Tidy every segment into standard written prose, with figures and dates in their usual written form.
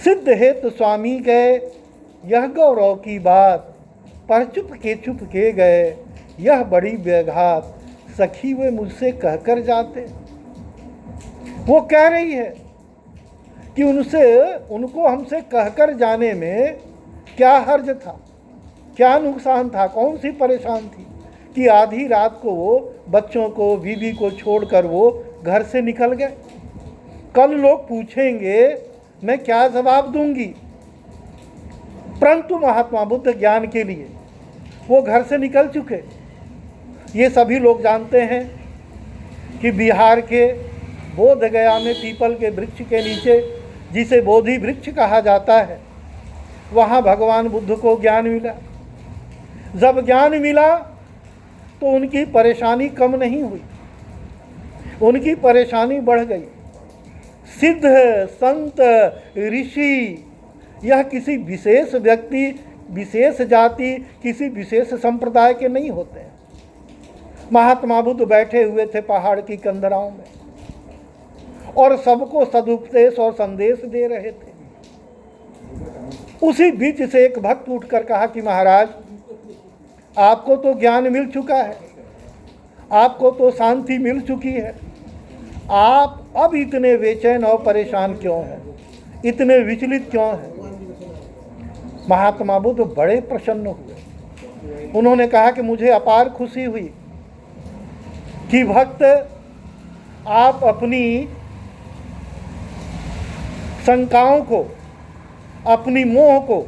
सिद्ध हेतु स्वामी गए यह गौरव की बात, पर चुप के गए यह बड़ी बेघात, सखी वे मुझसे कहकर जाते। वो कह रही है कि उनको हमसे कहकर जाने में क्या हर्ज था, क्या नुकसान था, कौन सी परेशान थी कि आधी रात को वो बच्चों को, बीवी को छोड़कर वो घर से निकल गए। कल लोग पूछेंगे मैं क्या जवाब दूंगी, परंतु महात्मा बुद्ध ज्ञान के लिए वो घर से निकल चुके। ये सभी लोग जानते हैं कि बिहार के बोध गया में पीपल के वृक्ष के नीचे, जिसे बोधि वृक्ष कहा जाता है, वहाँ भगवान बुद्ध को ज्ञान मिला। जब ज्ञान मिला तो उनकी परेशानी कम नहीं हुई, उनकी परेशानी बढ़ गई। सिद्ध, संत, ऋषि यह किसी विशेष व्यक्ति, विशेष जाति, किसी विशेष संप्रदाय के नहीं होते हैं। महात्मा बुद्ध बैठे हुए थे पहाड़ की कंदराओं में और सबको सदुपदेश और संदेश दे रहे थे। उसी बीच से एक भक्त उठकर कहा कि महाराज, आपको तो ज्ञान मिल चुका है, आपको तो शांति मिल चुकी है, आप अब इतने बेचैन और परेशान क्यों हैं, इतने विचलित क्यों हैं? महात्मा बुद्ध बड़े प्रसन्न हुए। उन्होंने कहा कि मुझे अपार खुशी हुई कि भक्त आप अपनी शंकाओं को, अपनी मोह को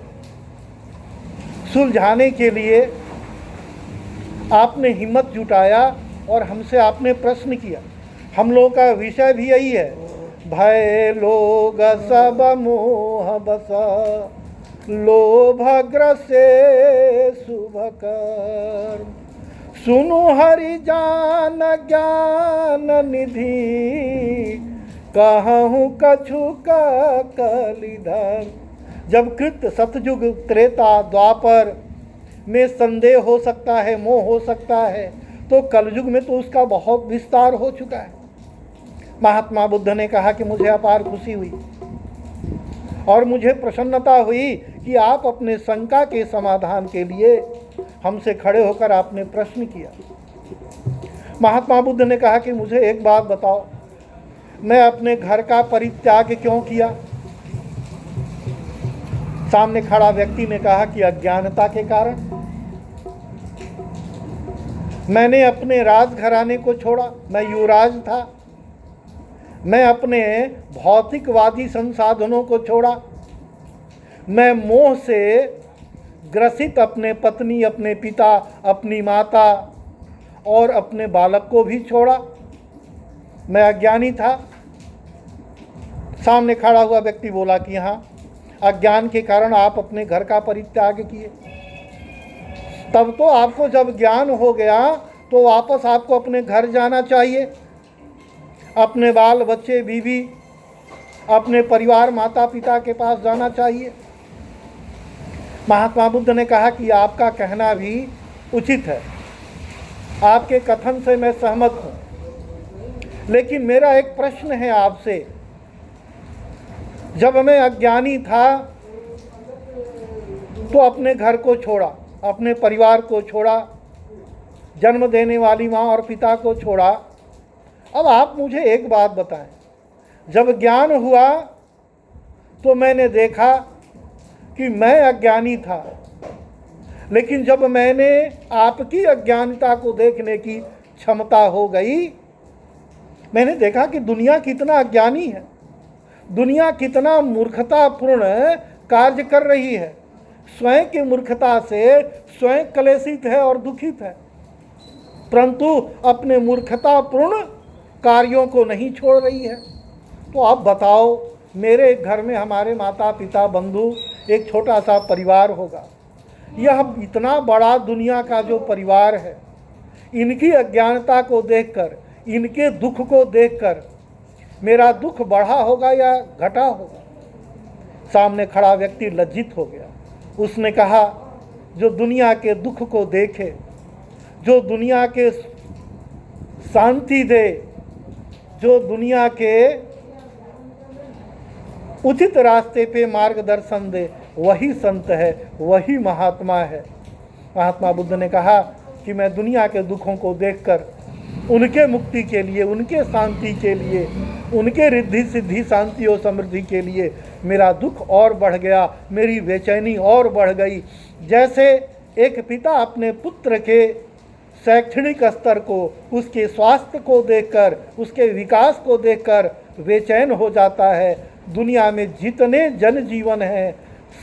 सुलझाने के लिए आपने हिम्मत जुटाया और हमसे आपने प्रश्न किया। हम लोगों का विषय भी यही है, भय लोग सब मोह बसा, लोभग्रसे शुभ कर, सुनो हरि जान ज्ञान निधि, कहूँ कछु का कलिधर। जब कृत सतयुग, त्रेता, द्वापर में संदेह हो सकता है, मोह हो सकता है, तो कलयुग में तो उसका बहुत विस्तार हो चुका है। महात्मा बुद्ध ने कहा कि मुझे अपार खुशी हुई और मुझे प्रसन्नता हुई कि आप अपने शंका के समाधान के लिए हमसे खड़े होकर आपने प्रश्न किया। महात्मा बुद्ध ने कहा कि मुझे एक बात बताओ, मैं अपने घर का परित्याग क्यों किया? सामने खड़ा व्यक्ति ने कहा कि अज्ञानता के कारण। मैंने अपने राजघराने को छोड़ा, मैं युवराज था। मैं अपने भौतिकवादी संसाधनों को छोड़ा। मैं मोह से ग्रसित अपने पत्नी, अपने पिता, अपनी माता और अपने बालक को भी छोड़ा। मैं अज्ञानी था। सामने खड़ा हुआ व्यक्ति बोला कि हाँ, अज्ञान के कारण आप अपने घर का परित्याग किए। तब तो आपको जब ज्ञान हो गया तो वापस आपको अपने घर जाना चाहिए, अपने बाल बच्चे, बीवी, अपने परिवार, माता पिता के पास जाना चाहिए। महात्मा बुद्ध ने कहा कि आपका कहना भी उचित है, आपके कथन से मैं सहमत हूँ, लेकिन मेरा एक प्रश्न है आपसे। जब मैं अज्ञानी था तो अपने घर को छोड़ा, अपने परिवार को छोड़ा, जन्म देने वाली माँ और पिता को छोड़ा। अब आप मुझे एक बात बताएं, जब ज्ञान हुआ तो मैंने देखा कि मैं अज्ञानी था, लेकिन जब मैंने आपकी अज्ञानता को देखने की क्षमता हो गई, मैंने देखा कि दुनिया कितना अज्ञानी है, दुनिया कितना मूर्खतापूर्ण कार्य कर रही है, स्वयं की मूर्खता से स्वयं क्लेशित है और दुखित है, परंतु अपने मूर्खतापूर्ण कार्यों को नहीं छोड़ रही है। तो आप बताओ, मेरे घर में हमारे माता पिता, बंधु, एक छोटा सा परिवार होगा। यह इतना बड़ा दुनिया का जो परिवार है, इनकी अज्ञानता को देखकर, इनके दुख को देखकर मेरा दुख बढ़ा होगा या घटा होगा? सामने खड़ा व्यक्ति लज्जित हो गया। उसने कहा, जो दुनिया के दुख को देखे, जो दुनिया के शांति दे, जो दुनिया के उचित रास्ते पे मार्गदर्शन दे, वही संत है, वही महात्मा है। महात्मा बुद्ध ने कहा कि मैं दुनिया के दुखों को देखकर उनके मुक्ति के लिए, उनके शांति के लिए, उनके रिद्धि सिद्धि शांति और समृद्धि के लिए मेरा दुख और बढ़ गया, मेरी बेचैनी और बढ़ गई। जैसे एक पिता अपने पुत्र के शैक्षणिक स्तर को, उसके स्वास्थ्य को देखकर, उसके विकास को देखकर बेचैन हो जाता है, दुनिया में जितने जनजीवन हैं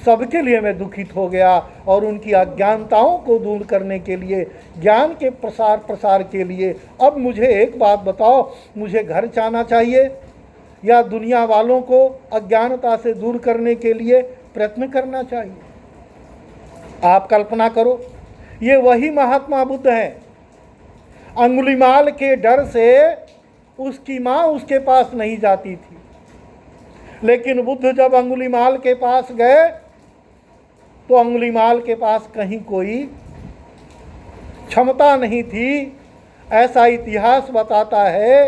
सबके लिए मैं दुखित हो गया और उनकी अज्ञानताओं को दूर करने के लिए, ज्ञान के प्रसार के लिए अब मुझे एक बात बताओ, मुझे घर जाना चाहिए या दुनिया वालों को अज्ञानता से दूर करने के लिए प्रयत्न करना चाहिए? आप कल्पना करो, ये वही महात्मा बुद्ध हैं। अंगुलीमाल के डर से उसकी माँ उसके पास नहीं जाती थी, लेकिन बुद्ध जब अंगुलीमाल के पास गए तो अंगुलीमाल के पास कहीं कोई क्षमता नहीं थी। ऐसा इतिहास बताता है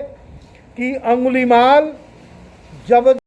कि अंगुलीमाल जब